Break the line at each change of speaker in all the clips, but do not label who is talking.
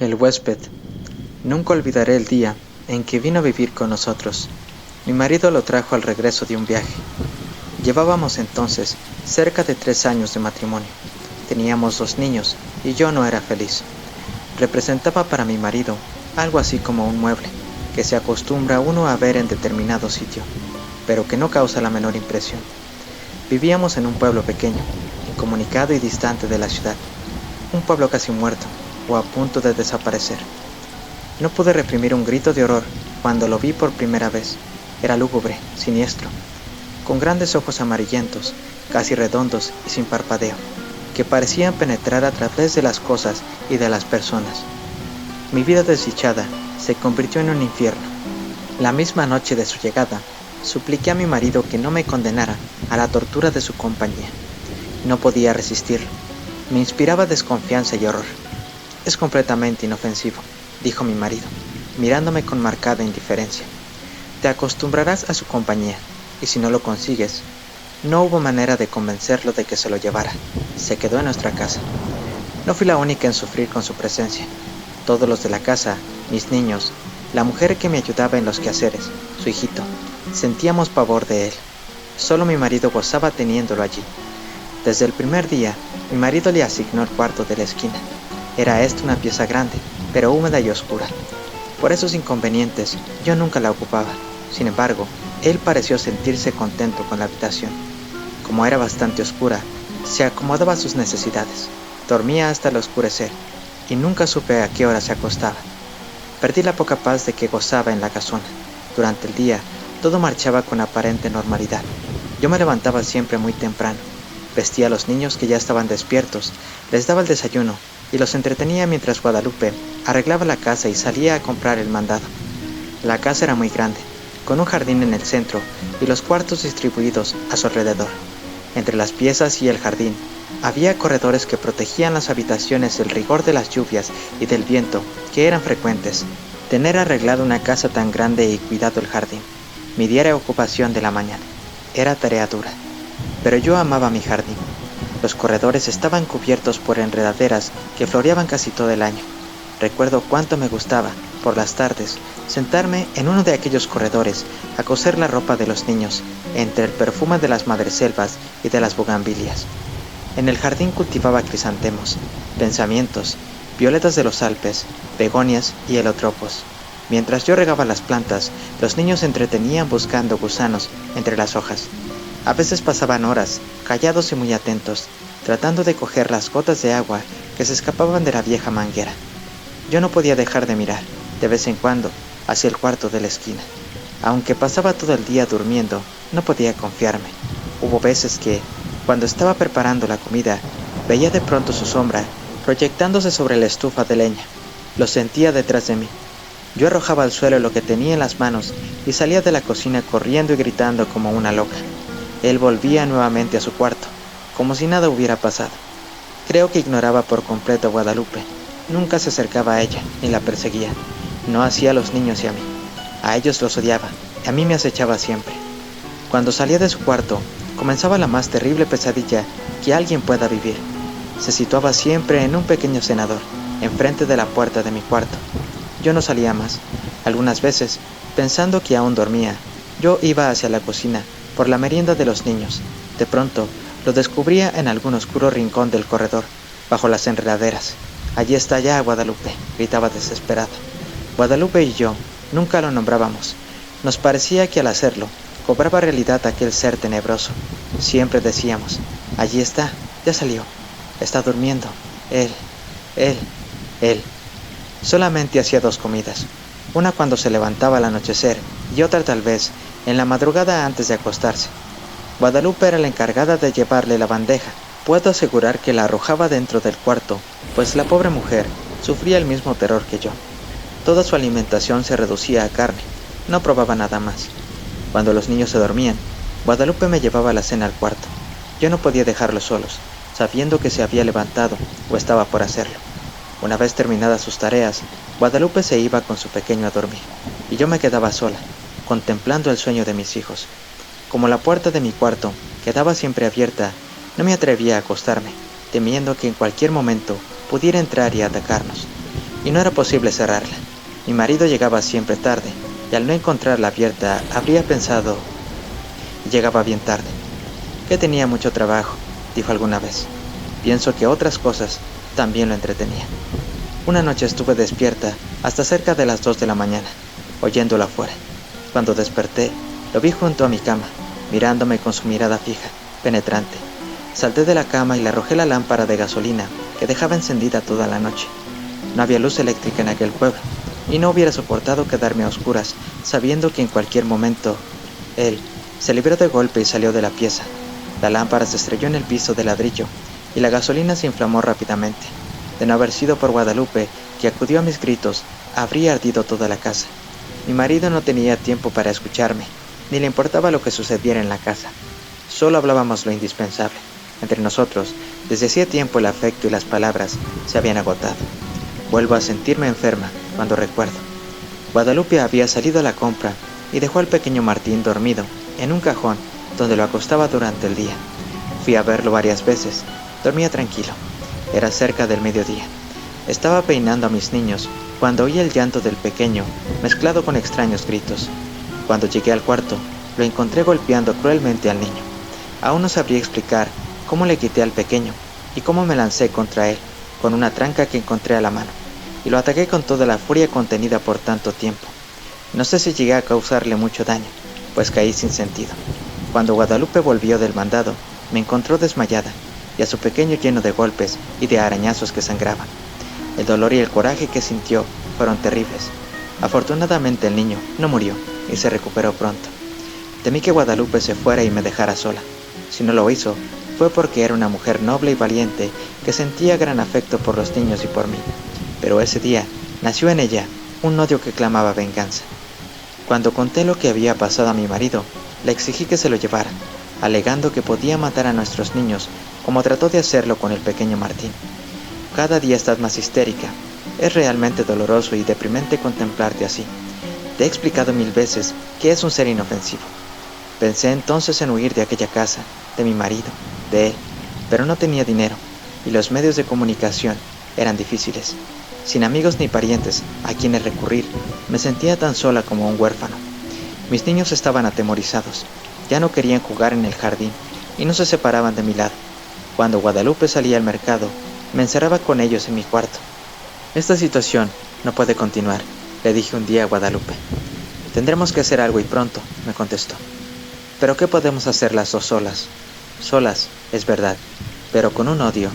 El huésped. Nunca olvidaré el día en que vino a vivir con nosotros. Mi marido lo trajo al regreso de un viaje. Llevábamos entonces cerca de 3 años de matrimonio. Teníamos 2 niños y yo no era feliz. Representaba para mi marido algo así como un mueble, que se acostumbra uno a ver en determinado sitio, pero que no causa la menor impresión. Vivíamos en un pueblo pequeño, incomunicado y distante de la ciudad. Un pueblo casi muerto, o a punto de desaparecer. No pude reprimir un grito de horror cuando lo vi por primera vez. Era lúgubre, siniestro, con grandes ojos amarillentos, casi redondos y sin parpadeo, que parecían penetrar a través de las cosas y de las personas. Mi vida desdichada se convirtió en un infierno. La misma noche de su llegada, supliqué a mi marido que no me condenara a la tortura de su compañía. No podía resistirlo. Me inspiraba desconfianza y horror. «Es completamente inofensivo», dijo mi marido, mirándome con marcada indiferencia. «Te acostumbrarás a su compañía, y si no lo consigues». No hubo manera de convencerlo de que se lo llevara. Se quedó en nuestra casa. No fui la única en sufrir con su presencia. Todos los de la casa, mis niños, la mujer que me ayudaba en los quehaceres, su hijito, sentíamos pavor de él. Solo mi marido gozaba teniéndolo allí. Desde el primer día, mi marido le asignó el cuarto de la esquina. Era esta una pieza grande, pero húmeda y oscura. Por esos inconvenientes, yo nunca la ocupaba. Sin embargo, él pareció sentirse contento con la habitación. Como era bastante oscura, se acomodaba a sus necesidades. Dormía hasta el oscurecer, y nunca supe a qué hora se acostaba. Perdí la poca paz de que gozaba en la casona. Durante el día, todo marchaba con aparente normalidad. Yo me levantaba siempre muy temprano. Vestía a los niños que ya estaban despiertos, les daba el desayuno y los entretenía mientras Guadalupe arreglaba la casa y salía a comprar el mandado. La casa era muy grande, con un jardín en el centro y los cuartos distribuidos a su alrededor. Entre las piezas y el jardín había corredores que protegían las habitaciones del rigor de las lluvias y del viento, que eran frecuentes. Tener arreglado una casa tan grande y cuidado el jardín, mi diaria ocupación de la mañana, era tarea dura. Pero yo amaba mi jardín. Los corredores estaban cubiertos por enredaderas que floreaban casi todo el año. Recuerdo cuánto me gustaba, por las tardes, sentarme en uno de aquellos corredores a coser la ropa de los niños, entre el perfume de las madreselvas y de las bugambilias. En el jardín cultivaba crisantemos, pensamientos, violetas de los Alpes, begonias y helotropos. Mientras yo regaba las plantas, los niños se entretenían buscando gusanos entre las hojas. A veces pasaban horas, callados y muy atentos, tratando de coger las gotas de agua que se escapaban de la vieja manguera. Yo no podía dejar de mirar, de vez en cuando, hacia el cuarto de la esquina. Aunque pasaba todo el día durmiendo, no podía confiarme. Hubo veces que, cuando estaba preparando la comida, veía de pronto su sombra proyectándose sobre la estufa de leña. Lo sentía detrás de mí. Yo arrojaba al suelo lo que tenía en las manos y salía de la cocina corriendo y gritando como una loca. Él volvía nuevamente a su cuarto, como si nada hubiera pasado. Creo que ignoraba por completo a Guadalupe. Nunca se acercaba a ella, ni la perseguía. No hacía a los niños y a mí. A ellos los odiaba, y a mí me acechaba siempre. Cuando salía de su cuarto, comenzaba la más terrible pesadilla que alguien pueda vivir. Se situaba siempre en un pequeño cenador, enfrente de la puerta de mi cuarto. Yo no salía más. Algunas veces, pensando que aún dormía, yo iba hacia la cocina, por la merienda de los niños. De pronto, lo descubría en algún oscuro rincón del corredor, bajo las enredaderas. «Allí está ya, Guadalupe», gritaba desesperada. Guadalupe y yo nunca lo nombrábamos. Nos parecía que al hacerlo, cobraba realidad aquel ser tenebroso. Siempre decíamos: «Allí está, ya salió. Está durmiendo. Él. Solamente hacía 2 comidas. Una cuando se levantaba al anochecer y otra tal vez en la madrugada antes de acostarse. Guadalupe era la encargada de llevarle la bandeja. Puedo asegurar que la arrojaba dentro del cuarto, pues la pobre mujer sufría el mismo terror que yo. Toda su alimentación se reducía a carne, no probaba nada más. Cuando los niños se dormían, Guadalupe me llevaba la cena al cuarto. Yo no podía dejarlos solos, sabiendo que se había levantado o estaba por hacerlo. Una vez terminadas sus tareas, Guadalupe se iba con su pequeño a dormir, y yo me quedaba sola, contemplando el sueño de mis hijos. Como la puerta de mi cuarto quedaba siempre abierta, no me atrevía a acostarme, temiendo que en cualquier momento pudiera entrar y atacarnos. y no era posible cerrarla. Mi marido llegaba siempre tarde, y al no encontrarla abierta, habría pensado... Llegaba bien tarde. Que tenía mucho trabajo, dijo alguna vez. Pienso que otras cosas también lo entretenían. Una noche estuve despierta hasta cerca de las 2 de la mañana, oyéndolo afuera. Cuando desperté, lo vi junto a mi cama, mirándome con su mirada fija, penetrante. Salté de la cama y le arrojé la lámpara de gasolina que dejaba encendida toda la noche. No había luz eléctrica en aquel pueblo, y no hubiera soportado quedarme a oscuras, sabiendo que en cualquier momento él se libró de golpe y salió de la pieza. La lámpara se estrelló en el piso de ladrillo, y la gasolina se inflamó rápidamente. De no haber sido por Guadalupe, que acudió a mis gritos, habría ardido toda la casa. Mi marido no tenía tiempo para escucharme, ni le importaba lo que sucediera en la casa. Solo hablábamos lo indispensable. Entre nosotros, desde hacía tiempo el afecto y las palabras se habían agotado. Vuelvo a sentirme enferma cuando recuerdo. Guadalupe había salido a la compra y dejó al pequeño Martín dormido en un cajón donde lo acostaba durante el día. Fui a verlo varias veces. Dormía tranquilo. Era cerca del mediodía. Estaba peinando a mis niños cuando oí el llanto del pequeño mezclado con extraños gritos. Cuando llegué al cuarto, lo encontré golpeando cruelmente al niño. Aún no sabría explicar cómo le quité al pequeño y cómo me lancé contra él con una tranca que encontré a la mano, y lo ataqué con toda la furia contenida por tanto tiempo. No sé si llegué a causarle mucho daño, pues caí sin sentido. Cuando Guadalupe volvió del mandado, me encontró desmayada, y a su pequeño lleno de golpes y de arañazos que sangraban. El dolor y el coraje que sintió fueron terribles. Afortunadamente el niño no murió y se recuperó pronto. Temí que Guadalupe se fuera y me dejara sola. Si no lo hizo, fue porque era una mujer noble y valiente que sentía gran afecto por los niños y por mí. Pero ese día nació en ella un odio que clamaba venganza. Cuando conté lo que había pasado a mi marido, le exigí que se lo llevara, alegando que podía matar a nuestros niños, como trató de hacerlo con el pequeño Martín. Cada día estás más histérica. Es realmente doloroso y deprimente contemplarte así. Te he explicado 1000 veces que es un ser inofensivo. Pensé entonces en huir de aquella casa, de mi marido, de él, pero no tenía dinero, y los medios de comunicación eran difíciles. Sin amigos ni parientes a quienes recurrir, me sentía tan sola como un huérfano. Mis niños estaban atemorizados, ya no querían jugar en el jardín, y no se separaban de mi lado. Cuando Guadalupe salía al mercado, me encerraba con ellos en mi cuarto. Esta situación no puede continuar, le dije un día a Guadalupe. Tendremos que hacer algo y pronto, me contestó. ¿Pero qué podemos hacer las dos solas? Solas, es verdad, pero con un odio.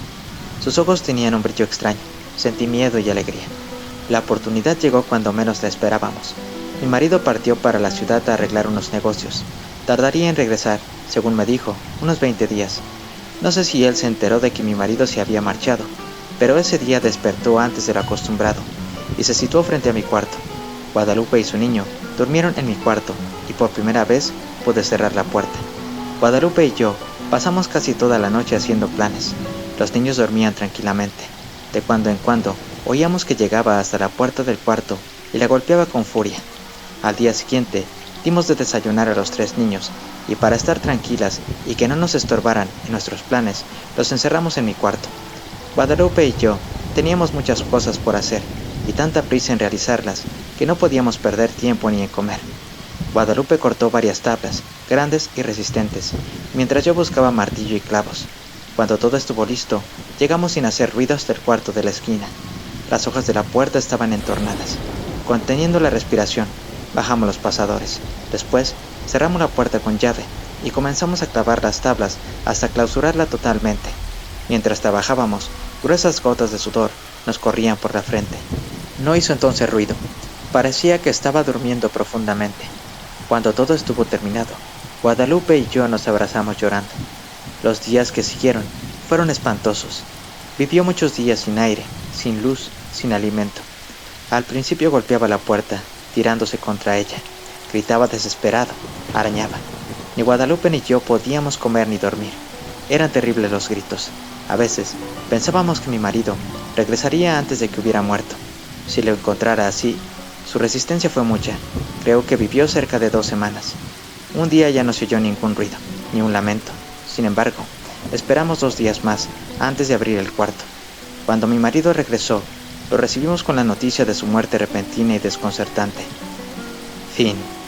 Sus ojos tenían un brillo extraño. Sentí miedo y alegría. La oportunidad llegó cuando menos la esperábamos. Mi marido partió para la ciudad a arreglar unos negocios. Tardaría en regresar, según me dijo, unos 20 días. No sé si él se enteró de que mi marido se había marchado, pero ese día despertó antes de lo acostumbrado y se situó frente a mi cuarto. Guadalupe y su niño durmieron en mi cuarto y por primera vez pude cerrar la puerta. Guadalupe y yo pasamos casi toda la noche haciendo planes. Los niños dormían tranquilamente. De cuando en cuando oíamos que llegaba hasta la puerta del cuarto y la golpeaba con furia. Al día siguiente dimos de desayunar a los 3 niños y para estar tranquilas y que no nos estorbaran en nuestros planes, los encerramos en mi cuarto. Guadalupe y yo teníamos muchas cosas por hacer y tanta prisa en realizarlas que no podíamos perder tiempo ni en comer. Guadalupe cortó varias tablas, grandes y resistentes, mientras yo buscaba martillo y clavos. Cuando todo estuvo listo, llegamos sin hacer ruido hasta el cuarto de la esquina. Las hojas de la puerta estaban entornadas. Conteniendo la respiración, bajamos los pasadores. Después, cerramos la puerta con llave y comenzamos a clavar las tablas hasta clausurarla totalmente. Mientras trabajábamos, gruesas gotas de sudor nos corrían por la frente. No hizo entonces ruido. Parecía que estaba durmiendo profundamente. Cuando todo estuvo terminado, Guadalupe y yo nos abrazamos llorando. Los días que siguieron fueron espantosos. Vivió muchos días sin aire, sin luz, sin alimento. Al principio golpeaba la puerta, tirándose contra ella. Gritaba desesperado, arañaba. Ni Guadalupe ni yo podíamos comer ni dormir. Eran terribles los gritos. A veces pensábamos que mi marido regresaría antes de que hubiera muerto. Si lo encontrara así, su resistencia fue mucha. Creo que vivió cerca de 2 semanas. Un día ya no se oyó ningún ruido, ni un lamento. Sin embargo, esperamos 2 días más antes de abrir el cuarto. Cuando mi marido regresó, lo recibimos con la noticia de su muerte repentina y desconcertante. Fin.